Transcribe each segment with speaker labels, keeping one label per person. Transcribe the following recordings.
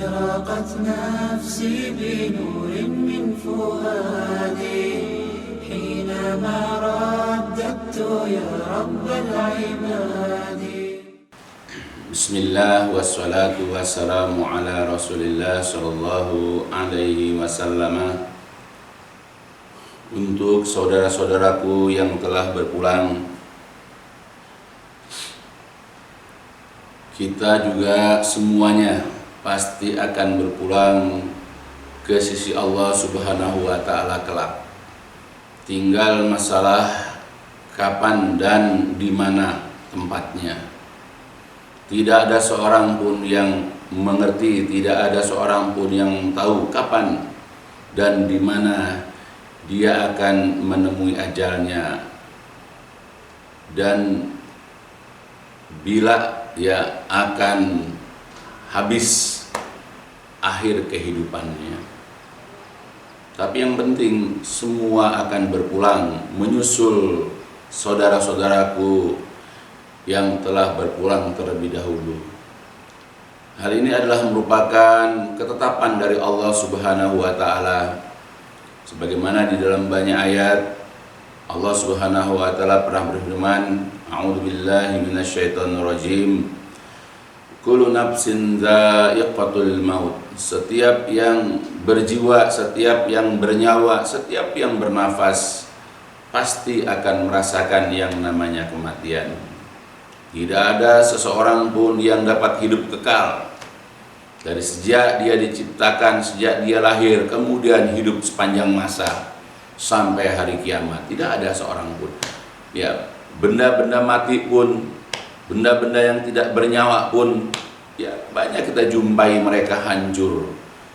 Speaker 1: أشرقت نفسي بنور من فؤادي حينما رددت يا رب العباد.
Speaker 2: Bismillah wassalatu wassalamu ala Rasulillah sallallahu alaihi wasallam. Untuk saudara-saudaraku yang telah berpulang, kita juga semuanya pasti akan berpulang ke sisi Allah Subhanahu wa Ta'ala kelak. Tinggal masalah kapan dan di mana tempatnya. Tidak ada seorang pun yang mengerti, tidak ada seorang pun yang tahu kapan dan di mana dia akan menemui ajalnya dan bila dia akan habis akhir kehidupannya. Tapi yang penting semua akan berpulang menyusul saudara-saudaraku yang telah berpulang terlebih dahulu. Hal ini adalah merupakan ketetapan dari Allah Subhanahu wa Ta'ala. Sebagaimana di dalam banyak ayat Allah Subhanahu wa Ta'ala pernah berfirman, A'udzubillahi minasyaitonirrajim. Kullu nafsin dha'iqatul maut. Setiap yang berjiwa, setiap yang bernyawa, setiap yang bernafas pasti akan merasakan yang namanya kematian. Tidak ada seseorang pun yang dapat hidup kekal. Dari sejak dia diciptakan, sejak dia lahir, kemudian hidup sepanjang masa sampai hari kiamat. Tidak ada seorang pun. Ya, benda-benda mati pun, benda-benda yang tidak bernyawa pun, ya banyak kita jumpai mereka hancur.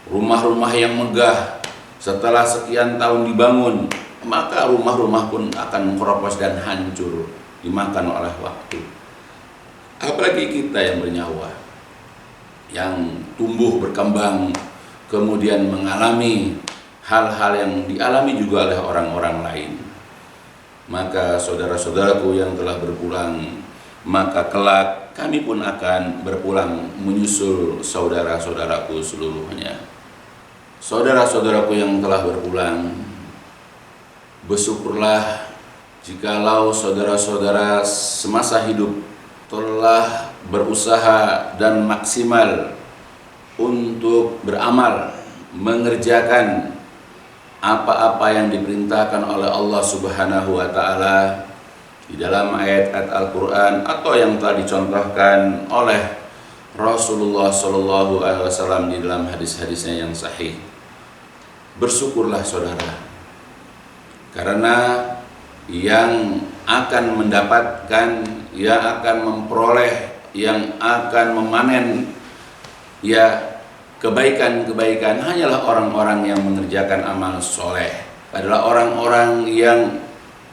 Speaker 2: Rumah-rumah yang megah setelah sekian tahun dibangun, maka rumah-rumah pun akan keropos dan hancur, dimakan oleh waktu. Apalagi kita yang bernyawa, yang tumbuh berkembang, kemudian mengalami hal-hal yang dialami juga oleh orang-orang lain. Maka saudara-saudaraku yang telah berpulang, maka kelak kami pun akan berpulang menyusul saudara-saudaraku seluruhnya. Saudara-saudaraku yang telah berpulang, bersyukurlah jikalau saudara-saudara semasa hidup telah berusaha dan maksimal untuk beramal, mengerjakan apa-apa yang diperintahkan oleh Allah Subhanahu wa Ta'ala di dalam ayat-ayat Al-Quran atau yang telah dicontohkan oleh Rasulullah Sallallahu Alaihi Wasallam di dalam hadis-hadisnya yang sahih. Bersyukurlah saudara, karena yang akan mendapatkan, yang akan memperoleh, yang akan memanen ya kebaikan-kebaikan hanyalah orang-orang yang mengerjakan amal soleh, adalah orang-orang yang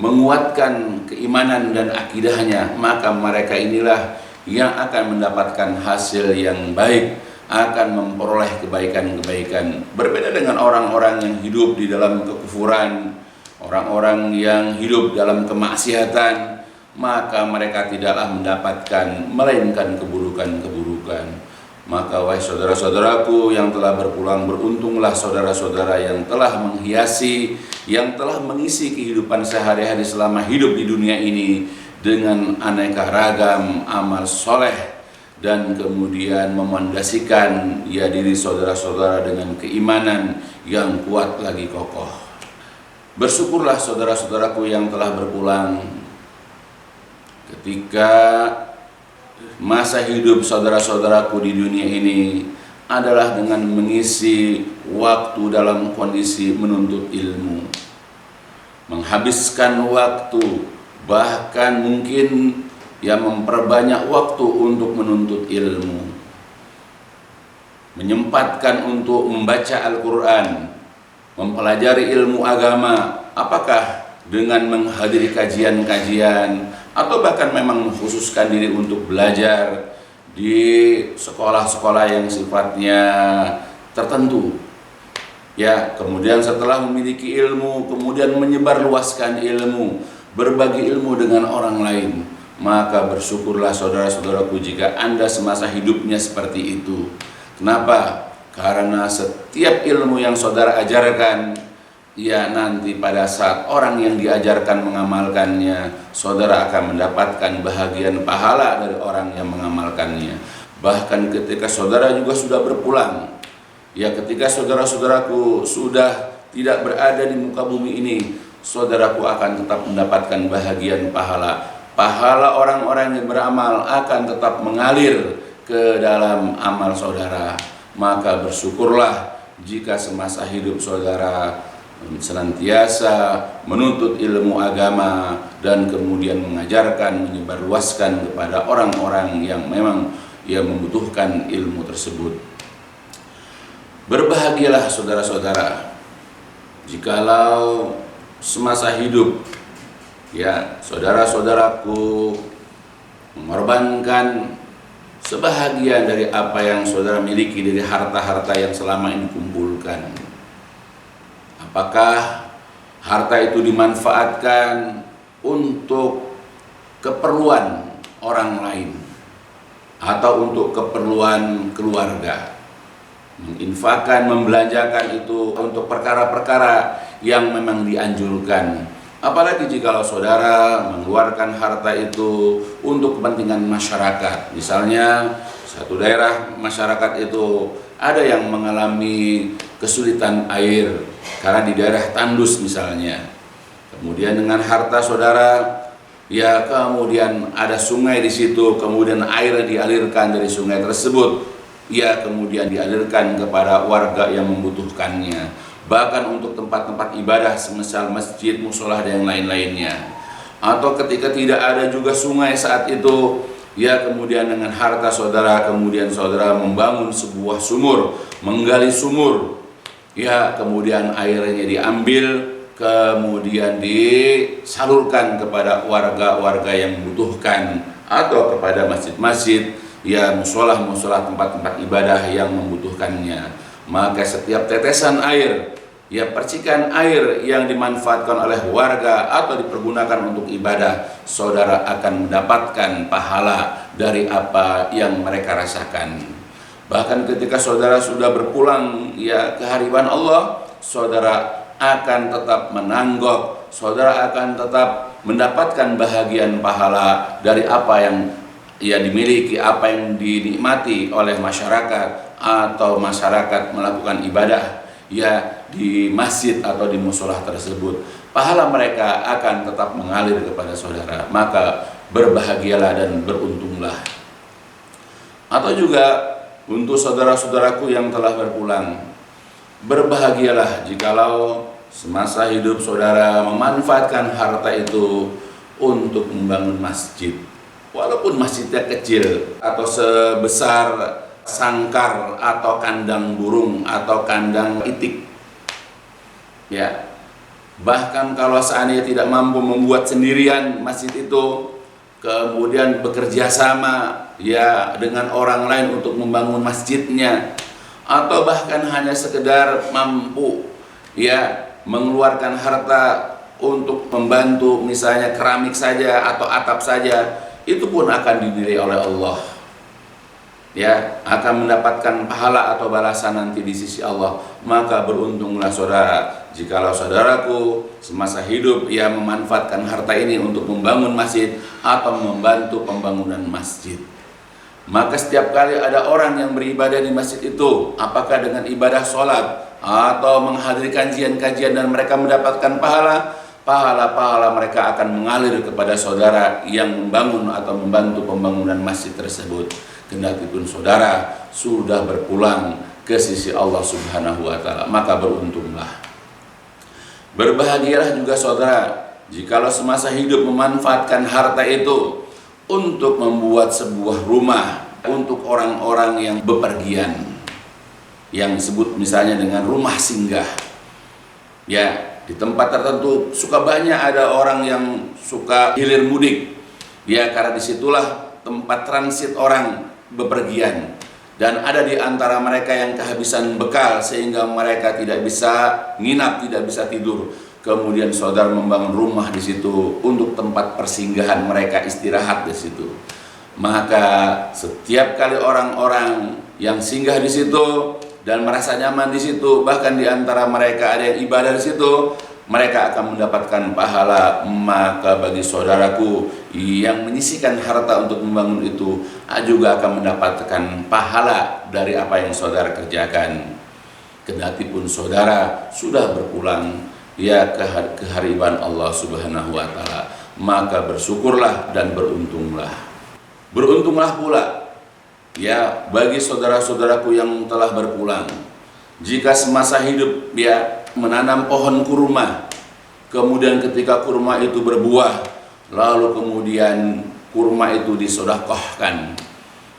Speaker 2: menguatkan keimanan dan akidahnya. Maka mereka inilah yang akan mendapatkan hasil yang baik, akan memperoleh kebaikan-kebaikan. Berbeda dengan orang-orang yang hidup di dalam kekufuran, orang-orang yang hidup dalam kemaksiatan, maka mereka tidaklah mendapatkan melainkan keburukan-keburukan. Maka wahai saudara-saudaraku yang telah berpulang, beruntunglah saudara-saudara yang telah menghiasi, yang telah mengisi kehidupan sehari-hari selama hidup di dunia ini dengan aneka ragam amal soleh, dan kemudian memondasikan ya diri saudara-saudara dengan keimanan yang kuat lagi kokoh. Bersyukurlah saudara-saudaraku yang telah berpulang, ketika masa hidup saudara-saudaraku di dunia ini adalah dengan mengisi waktu dalam kondisi menuntut ilmu, menghabiskan waktu, bahkan mungkin ya memperbanyak waktu untuk menuntut ilmu, menyempatkan untuk membaca Al-Quran, mempelajari ilmu agama, apakah dengan menghadiri kajian-kajian atau bahkan memang mengkhususkan diri untuk belajar di sekolah-sekolah yang sifatnya tertentu. Ya, kemudian setelah memiliki ilmu, kemudian menyebarluaskan ilmu, berbagi ilmu dengan orang lain. Maka bersyukurlah saudara-saudaraku jika Anda semasa hidupnya seperti itu. Kenapa? Karena setiap ilmu yang saudara ajarkan, ya nanti pada saat orang yang diajarkan mengamalkannya, saudara akan mendapatkan bahagian pahala dari orang yang mengamalkannya. Bahkan ketika saudara juga sudah berpulang, ya ketika saudara-saudaraku sudah tidak berada di muka bumi ini, saudaraku akan tetap mendapatkan bahagian pahala. Pahala orang-orang yang beramal akan tetap mengalir ke dalam amal saudara. Maka bersyukurlah jika semasa hidup saudara senantiasa menuntut ilmu agama dan kemudian mengajarkan, menyebarluaskan kepada orang-orang yang memang membutuhkan ilmu tersebut. Berbahagialah saudara-saudara jikalau semasa hidup ya saudara-saudaraku mengorbankan sebahagian dari apa yang saudara miliki dari harta-harta yang selama ini dikumpulkan. Apakah harta itu dimanfaatkan untuk keperluan orang lain atau untuk keperluan keluarga? Menginfakkan, membelanjakan itu untuk perkara-perkara yang memang dianjurkan. Apalagi jika saudara mengeluarkan harta itu untuk kepentingan masyarakat. Misalnya satu daerah masyarakat itu ada yang mengalami kesulitan air karena di daerah tandus misalnya. Kemudian dengan harta saudara, ya kemudian ada sungai di situ, kemudian air dialirkan dari sungai tersebut, ya kemudian dialirkan kepada warga yang membutuhkannya. Bahkan untuk tempat-tempat ibadah semisal masjid, musola dan yang lain-lainnya. Atau ketika tidak ada juga sungai saat itu, ya kemudian dengan harta saudara, kemudian saudara membangun sebuah sumur, menggali sumur, ya kemudian airnya diambil, kemudian disalurkan kepada warga-warga yang membutuhkan, atau kepada masjid-masjid, ya musola-musola, tempat-tempat ibadah yang membutuhkannya. Maka setiap tetesan air, ya percikan air yang dimanfaatkan oleh warga atau dipergunakan untuk ibadah, saudara akan mendapatkan pahala dari apa yang mereka rasakan. Bahkan ketika saudara sudah berpulang ya ke hadirat Allah, saudara akan tetap menanggok, saudara akan tetap mendapatkan bahagian pahala dari apa yang dimiliki, apa yang dinikmati oleh masyarakat, atau masyarakat melakukan ibadah ya di masjid atau di musola tersebut. Pahala mereka akan tetap mengalir kepada saudara. Maka berbahagialah dan beruntunglah. Atau juga untuk saudara-saudaraku yang telah berpulang, berbahagialah jikalau semasa hidup saudara memanfaatkan harta itu untuk membangun masjid. Walaupun masjidnya kecil atau sebesar sangkar atau kandang burung atau kandang itik, ya bahkan kalau seandainya tidak mampu membuat sendirian masjid itu, kemudian bekerja sama ya dengan orang lain untuk membangun masjidnya, atau bahkan hanya sekedar mampu ya mengeluarkan harta untuk membantu misalnya keramik saja atau atap saja, itu pun akan dinilai oleh Allah, ya akan mendapatkan pahala atau balasan nanti di sisi Allah. Maka beruntunglah saudara jikalau saudaraku semasa hidup ia memanfaatkan harta ini untuk membangun masjid atau membantu pembangunan masjid. Maka setiap kali ada orang yang beribadah di masjid itu, apakah dengan ibadah sholat atau menghadiri kajian-kajian dan mereka mendapatkan pahala mereka akan mengalir kepada saudara yang membangun atau membantu pembangunan masjid tersebut. Kendati pun saudara sudah berpulang ke sisi Allah Subhanahu wa Ta'ala, maka beruntunglah. Berbahagialah juga saudara jikalau semasa hidup memanfaatkan harta itu untuk membuat sebuah rumah untuk orang-orang yang bepergian, yang disebut misalnya dengan rumah singgah. Ya, di tempat tertentu suka banyak ada orang yang suka hilir mudik, ya karena disitulah tempat transit orang bepergian, dan ada di antara mereka yang kehabisan bekal sehingga mereka tidak bisa nginap, tidak bisa tidur. Kemudian saudara membangun rumah di situ untuk tempat persinggahan mereka, istirahat di situ. Maka setiap kali orang-orang yang singgah di situ, dan merasa nyaman di situ, bahkan di antara mereka ada yang ibadah di situ, mereka akan mendapatkan pahala. Maka bagi saudaraku yang menyisihkan harta untuk membangun itu juga akan mendapatkan pahala dari apa yang saudara kerjakan. Kendati pun saudara sudah berpulang kehadiran Allah Subhanahu wa taala, maka bersyukurlah dan beruntunglah. Beruntunglah pula bagi saudara-saudaraku yang telah berpulang, jika semasa hidup menanam pohon kurma, kemudian ketika kurma itu berbuah, lalu kemudian kurma itu disedekahkan,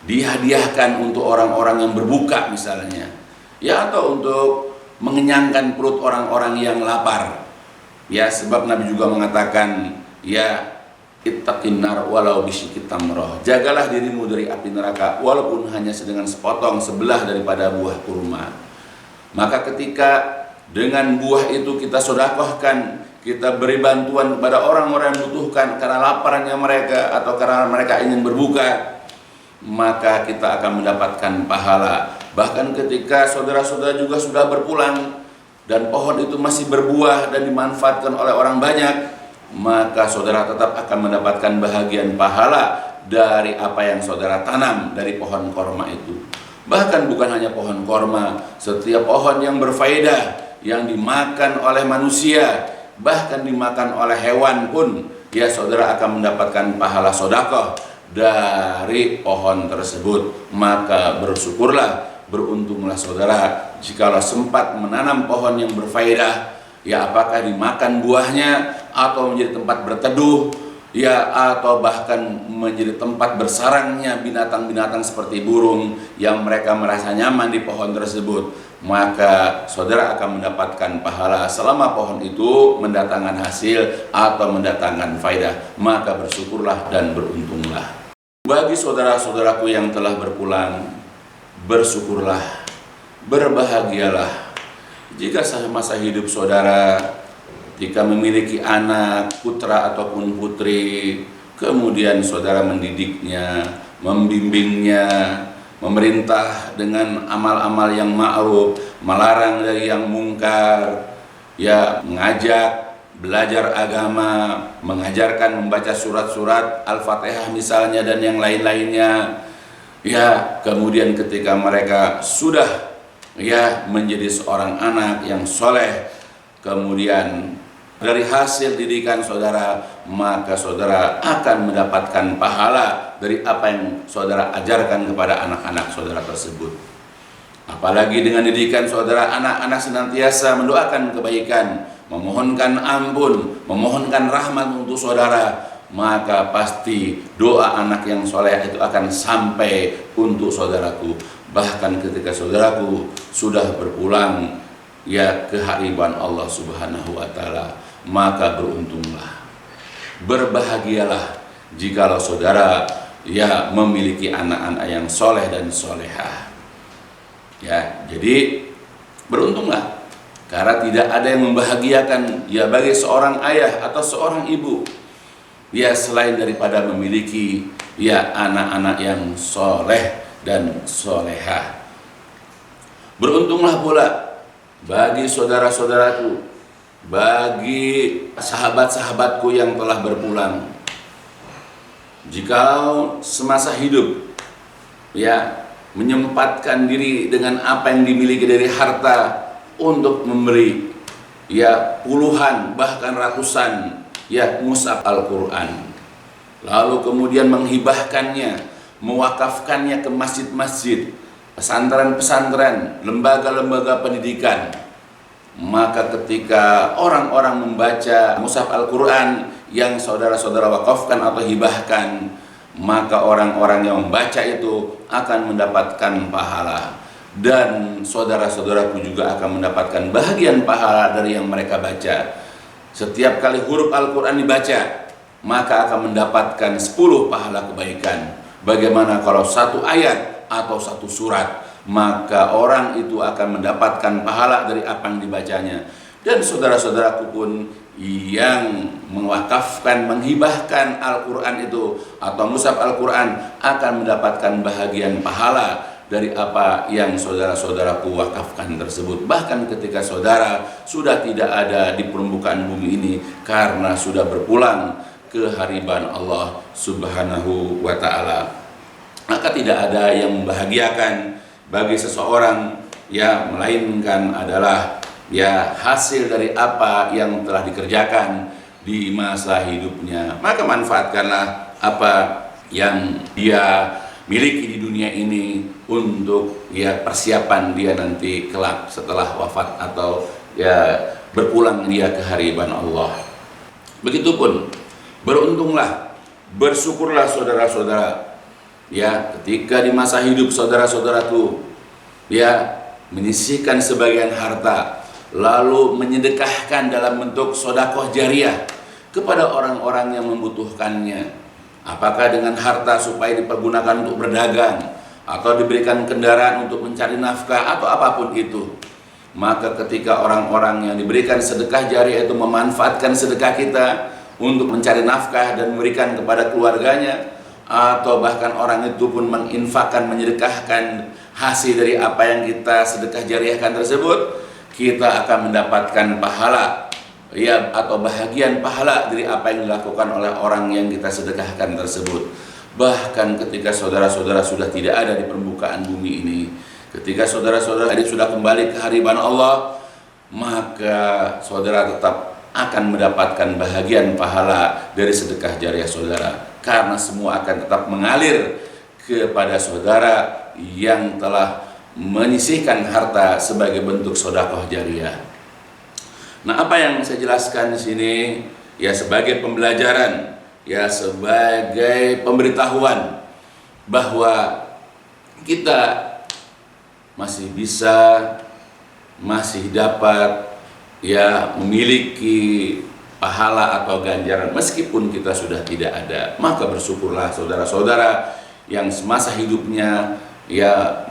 Speaker 2: dihadiahkan untuk orang-orang yang berbuka misalnya, atau untuk mengenyangkan perut orang-orang yang lapar. Sebab Nabi juga mengatakan, ittaqin nar walau bisyikki tamrah. Jagalah dirimu dari api neraka walaupun hanya dengan sepotong sebelah daripada buah kurma. Maka ketika dengan buah itu kita sedekahkan, kita beri bantuan kepada orang-orang yang membutuhkan karena laparnya mereka atau karena mereka ingin berbuka, maka kita akan mendapatkan pahala. Bahkan ketika saudara-saudara juga sudah berpulang dan pohon itu masih berbuah dan dimanfaatkan oleh orang banyak, maka saudara tetap akan mendapatkan bahagian pahala dari apa yang saudara tanam dari pohon korma itu. Bahkan bukan hanya pohon korma, setiap pohon yang berfaedah, yang dimakan oleh manusia, bahkan dimakan oleh hewan pun, saudara akan mendapatkan pahala sedekah dari pohon tersebut. Maka bersyukurlah, beruntunglah saudara jikalau sempat menanam pohon yang berfaedah, apakah dimakan buahnya atau menjadi tempat berteduh, atau bahkan menjadi tempat bersarangnya binatang-binatang seperti burung yang mereka merasa nyaman di pohon tersebut, maka saudara akan mendapatkan pahala selama pohon itu mendatangkan hasil atau mendatangkan faedah. Maka bersyukurlah dan beruntunglah. Bagi saudara-saudaraku yang telah berpulang, bersyukurlah, berbahagialah jika masa hidup saudara, jika memiliki anak, putra ataupun putri, kemudian saudara mendidiknya, membimbingnya, memerintah dengan amal-amal yang ma'ruf, melarang dari yang mungkar, mengajak belajar agama, mengajarkan membaca surat-surat Al-Fatihah misalnya dan yang lain-lainnya. Kemudian ketika mereka sudah menjadi seorang anak yang soleh, kemudian dari hasil didikan saudara, maka saudara akan mendapatkan pahala dari apa yang saudara ajarkan kepada anak-anak saudara tersebut. Apalagi dengan didikan saudara, anak-anak senantiasa mendoakan kebaikan, memohonkan ampun, memohonkan rahmat untuk saudara, maka pasti doa anak yang soleh itu akan sampai untuk saudaraku. Bahkan ketika saudaraku sudah berpulang kehadiran Allah Subhanahu wa taala, maka beruntunglah, berbahagialah jikalau saudara memiliki anak-anak yang soleh dan solehah. Jadi beruntunglah, karena tidak ada yang membahagiakan bagi seorang ayah atau seorang ibu selain daripada memiliki anak-anak yang soleh dan solehah. Beruntunglah pula bagi saudara-saudaraku, bagi sahabat-sahabatku yang telah berpulang, jika semasa hidup menyempatkan diri dengan apa yang dimiliki dari harta untuk memberi puluhan bahkan ratusan mushaf Al-Quran, lalu kemudian menghibahkannya, mewakafkannya ke masjid-masjid, pesantren-pesantren, lembaga-lembaga pendidikan. Maka ketika orang-orang membaca mushaf Al-Quran yang saudara-saudara wakafkan atau hibahkan, maka orang-orang yang membaca itu akan mendapatkan pahala, dan saudara-saudaraku juga akan mendapatkan bahagian pahala dari yang mereka baca. Setiap kali huruf Al-Quran dibaca, maka akan mendapatkan 10 pahala kebaikan. Bagaimana kalau satu ayat atau satu surat, maka orang itu akan mendapatkan pahala dari apa yang dibacanya. Dan saudara-saudaraku pun yang mewakafkan, menghibahkan Al-Quran itu atau mushaf Al-Quran akan mendapatkan bahagian pahala dari apa yang saudara-saudaraku wakafkan tersebut. Bahkan ketika saudara sudah tidak ada di permukaan bumi ini karena sudah berpulang ke hariban Allah Subhanahu wa ta'ala, maka tidak ada yang membahagiakan bagi seseorang ya melainkan adalah ya hasil dari apa yang telah dikerjakan di masa hidupnya. Maka manfaatkanlah apa yang dia miliki di dunia ini untuk ya persiapan dia nanti kelak setelah wafat atau ya berpulang dia ke hariban Allah. Begitupun beruntunglah, bersyukurlah saudara-saudara ya ketika di masa hidup saudara-saudaraku ya menyisihkan sebagian harta lalu menyedekahkan dalam bentuk sedekah jariah kepada orang-orang yang membutuhkannya. Apakah dengan harta supaya dipergunakan untuk berdagang atau diberikan kendaraan untuk mencari nafkah atau apapun itu. Maka ketika orang-orang yang diberikan sedekah jariah itu memanfaatkan sedekah kita untuk mencari nafkah dan memberikan kepada keluarganya, atau bahkan orang itu pun menginfakkan, menyedekahkan hasil dari apa yang kita sedekah jariahkan tersebut, kita akan mendapatkan pahala ya atau bahagian pahala dari apa yang dilakukan oleh orang yang kita sedekahkan tersebut. Bahkan ketika saudara-saudara sudah tidak ada di permukaan bumi ini, ketika saudara-saudara sudah kembali ke hariban Allah, maka saudara tetap akan mendapatkan bahagian pahala dari sedekah jariah saudara, karena semua akan tetap mengalir kepada saudara yang telah menyisihkan harta sebagai bentuk sedekah jariah. Nah, apa yang saya jelaskan di sini ya sebagai pembelajaran, ya sebagai pemberitahuan bahwa kita masih bisa, masih dapat ya memiliki pahala atau ganjaran meskipun kita sudah tidak ada. Maka bersyukurlah saudara-saudara yang semasa hidupnya ya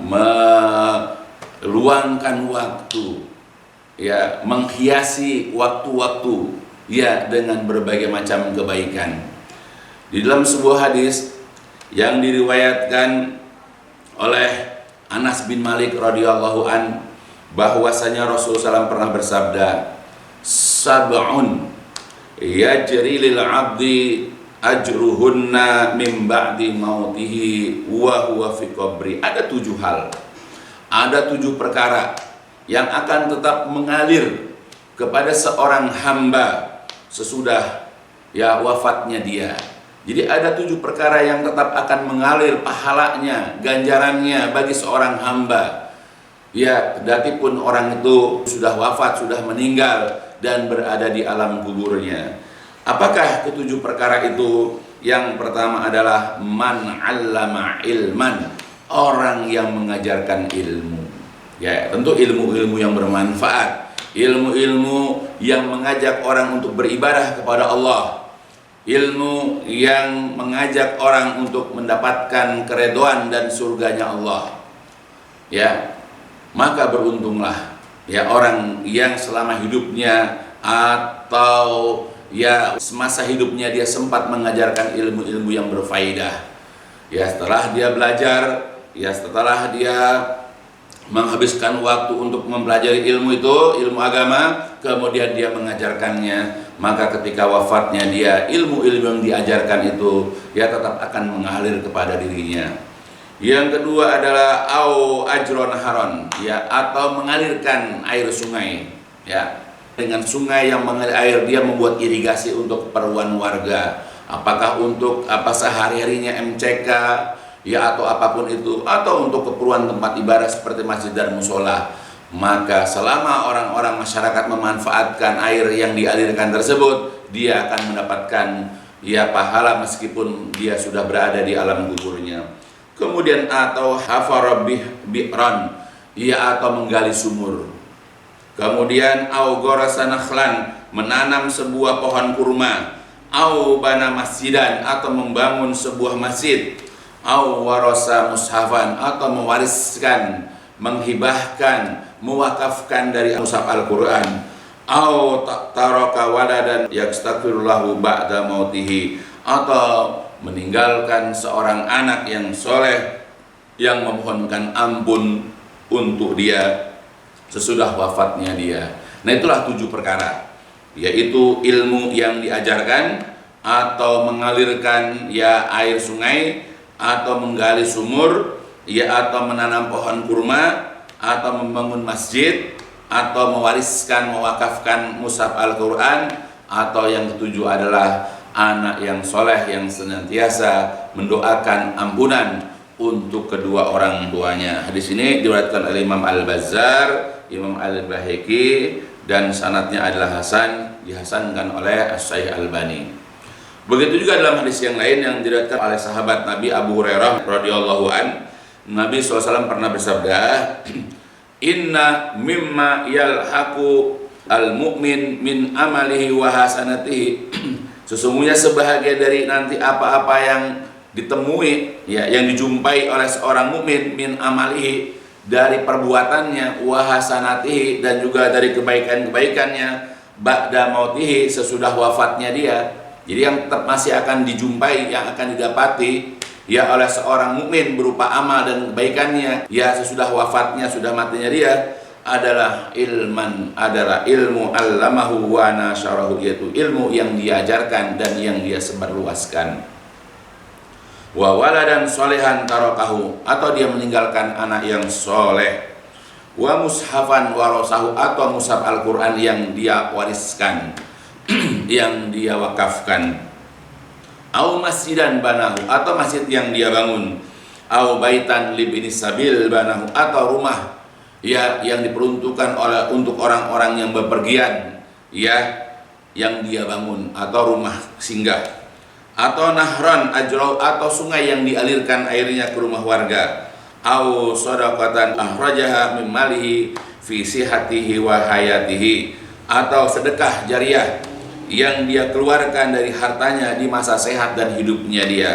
Speaker 2: meluangkan waktu, ya menghiasi waktu-waktu ya dengan berbagai macam kebaikan. Di dalam sebuah hadis yang diriwayatkan oleh Anas bin Malik radhiyallahu an, bahwasanya Rasulullah SAW pernah bersabda, sab'un yajri lil 'abdi ajruhunna min ba'di mautihi wa huwa fi qabri. Ada 7 hal, ada 7 perkara yang akan tetap mengalir kepada seorang hamba sesudah ya wafatnya dia. Jadi ada 7 perkara yang tetap akan mengalir pahalanya, ganjarannya bagi seorang hamba ya kendati pun orang itu sudah wafat, sudah meninggal dan berada di alam kuburnya. Apakah ke-7 perkara itu? Yang pertama adalah man 'allama ilman, orang yang mengajarkan ilmu. Ya, tentu ilmu-ilmu yang bermanfaat, ilmu-ilmu yang mengajak orang untuk beribadah kepada Allah, ilmu yang mengajak orang untuk mendapatkan keridhaan dan surganya Allah. Ya, maka beruntunglah ya orang yang selama hidupnya atau ya semasa hidupnya dia sempat mengajarkan ilmu-ilmu yang berfaedah. Ya, setelah dia belajar, ya setelah dia menghabiskan waktu untuk mempelajari ilmu itu, ilmu agama, kemudian dia mengajarkannya, maka ketika wafatnya dia, ilmu-ilmu yang diajarkan itu ya tetap akan mengalir kepada dirinya. Yang kedua adalah au ajron haron, ya atau mengalirkan air sungai, ya dengan sungai yang mengalir air, dia membuat irigasi untuk keperluan warga, apakah untuk apa sehari-harinya MCK ya atau apapun itu, atau untuk keperluan tempat ibadah seperti masjid dan musola. Maka selama orang-orang masyarakat memanfaatkan air yang dialirkan tersebut, dia akan mendapatkan ya pahala meskipun dia sudah berada di alam kuburnya. Kemudian atau hafara bi'ran, ya atau menggali sumur. Kemudian au gorasa nakhlan, menanam sebuah pohon kurma. Au bana masjidan, atau membangun sebuah masjid. Au warasa mushafan, atau mewariskan, menghibahkan, mewakafkan dari mushaf Al-Quran. Au taraka waladan yastaghfirullahu ba'da mautihi, atau meninggalkan seorang anak yang soleh yang memohonkan ampun untuk dia sesudah wafatnya dia. Nah, itulah 7 perkara, yaitu ilmu yang diajarkan, atau mengalirkan ya air sungai, atau menggali sumur, ya atau menanam pohon kurma, atau membangun masjid, atau mewariskan, mewakafkan mushaf Al-Quran, atau yang ketujuh adalah anak yang soleh yang senantiasa mendoakan ampunan untuk kedua orang tuanya. Hadis ini diriwayatkan oleh Imam Al-Bazzar, Imam Al-Baihaqi, dan sanadnya adalah hasan, dihasankan oleh Asy-Syaikh Albani. Begitu juga dalam hadis yang lain yang diriwayatkan oleh sahabat Nabi Abu Hurairah radhiyallahu an, Nabi SAW pernah bersabda, "Inna mimma yalhaqu al-mu'min min amalihi wa hasanatihi." Sesungguhnya sebahagian dari nanti apa-apa yang ditemui, ya, yang dijumpai oleh seorang mukmin min amalihi, dari perbuatannya, wa hasanatihi, dan juga dari kebaikan-kebaikannya, ba'da mautihi, sesudah wafatnya dia. Jadi yang tetap masih akan dijumpai, yang akan didapati ya oleh seorang mukmin berupa amal dan kebaikannya ya sesudah wafatnya, sudah matinya dia, adalah ilmu allamahu wa nasyarahu, yaitu ilmu yang diajarkan dan yang dia sebarluaskan. Wa waladan solehan tarakahu, atau dia meninggalkan anak yang soleh. Wa mushafan warasahu, atau mushaf Al-Quran yang dia wariskan, yang dia wakafkan. Au masjidan banahu, atau masjid yang dia bangun. Au baitan libni sabil banahu, atau rumah ya yang diperuntukkan untuk orang-orang yang bepergian ya yang dia bangun, atau rumah singgah. Atau nahran ajrau, atau sungai yang dialirkan airnya ke rumah warga. Au shadaqatan ahrajaha min malihi fi sihhatihi wa hayatihi, atau sedekah jariah yang dia keluarkan dari hartanya di masa sehat dan hidupnya dia.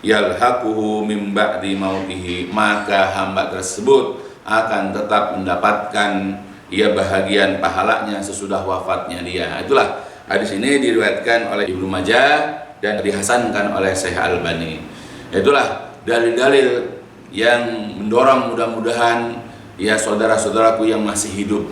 Speaker 2: Yalhaquhu min ba'di mautihi, maka hamba tersebut akan tetap mendapatkan ia bahagian pahalanya sesudah wafatnya dia. Itulah hadis ini diriwayatkan oleh Ibnu Majah dan dihasankan oleh Syekh Albani. Itulah dalil-dalil yang mendorong mudah-mudahan ya saudara-saudaraku yang masih hidup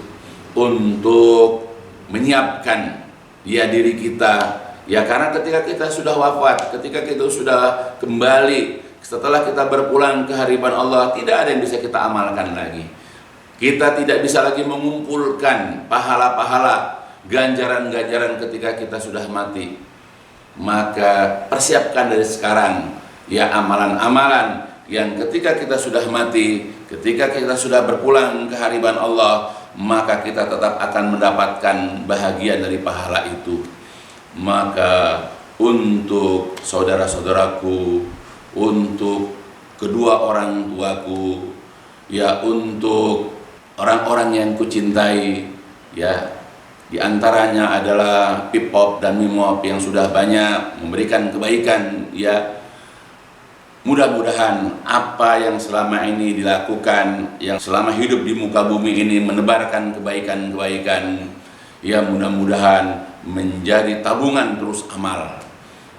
Speaker 2: untuk menyiapkan ya diri kita ya, karena ketika kita sudah wafat, ketika kita sudah kembali, setelah kita berpulang ke hadirat Allah, tidak ada yang bisa kita amalkan lagi. Kita tidak bisa lagi mengumpulkan pahala-pahala, ganjaran-ganjaran ketika kita sudah mati. Maka persiapkan dari sekarang ya amalan-amalan yang ketika kita sudah mati, ketika kita sudah berpulang ke hadirat Allah, maka kita tetap akan mendapatkan bahagian dari pahala itu. Maka untuk saudara-saudaraku, untuk kedua orang tuaku, ya untuk orang-orang yang kucintai, ya di antaranya adalah Pipop dan Mimop yang sudah banyak memberikan kebaikan, ya mudah-mudahan apa yang selama ini dilakukan, yang selama hidup di muka bumi ini menebarkan kebaikan-kebaikan, ya mudah-mudahan menjadi tabungan terus amal.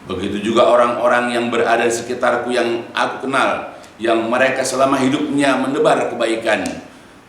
Speaker 2: Begitu juga orang-orang yang berada di sekitarku yang aku kenal, yang mereka selama hidupnya menebar kebaikan.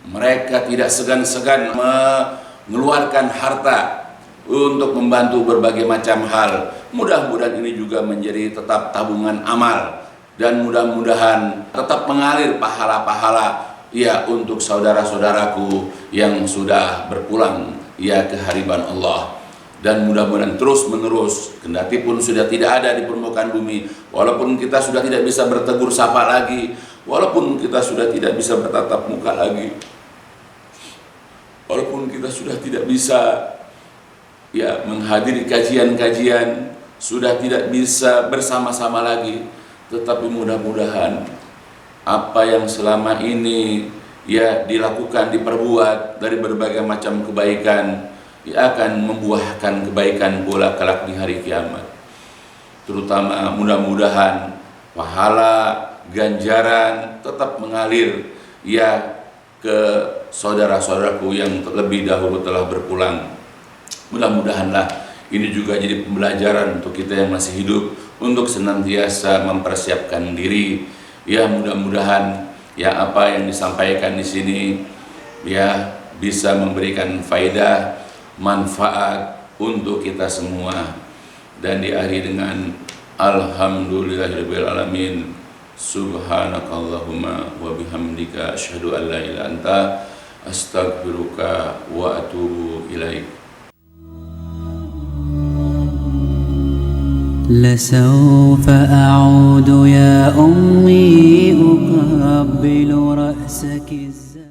Speaker 2: Mereka tidak segan-segan mengeluarkan harta untuk membantu berbagai macam hal. Mudah-mudahan ini juga menjadi tetap tabungan amal, dan mudah-mudahan tetap mengalir pahala-pahala ya untuk saudara-saudaraku yang sudah berpulang ya ke hadirat Allah. Dan mudah-mudahan terus menerus, kendati pun sudah tidak ada di permukaan bumi, walaupun kita sudah tidak bisa bertegur sapa lagi, walaupun kita sudah tidak bisa bertatap muka lagi, walaupun kita sudah tidak bisa ya menghadiri kajian-kajian, sudah tidak bisa bersama-sama lagi, tetapi mudah-mudahan apa yang selama ini ya dilakukan, diperbuat dari berbagai macam kebaikan, ia akan membuahkan kebaikan pula kelak di hari kiamat. Terutama mudah-mudahan pahala ganjaran tetap mengalir ya ke saudara-saudaraku yang lebih dahulu telah berpulang. Mudah-mudahanlah ini juga jadi pembelajaran untuk kita yang masih hidup untuk senantiasa mempersiapkan diri. Ya mudah-mudahan ya apa yang disampaikan di sini ya bisa memberikan faedah, manfaat untuk kita semua, dan diakhiri dengan alhamdulillahirabbil alamin, subhanakallahumma wa bihamdika asyhadu an la ilaha illa anta astaghfiruka wa atubu ilaik.
Speaker 1: لسوف أعود يا أمي أقبل رأسك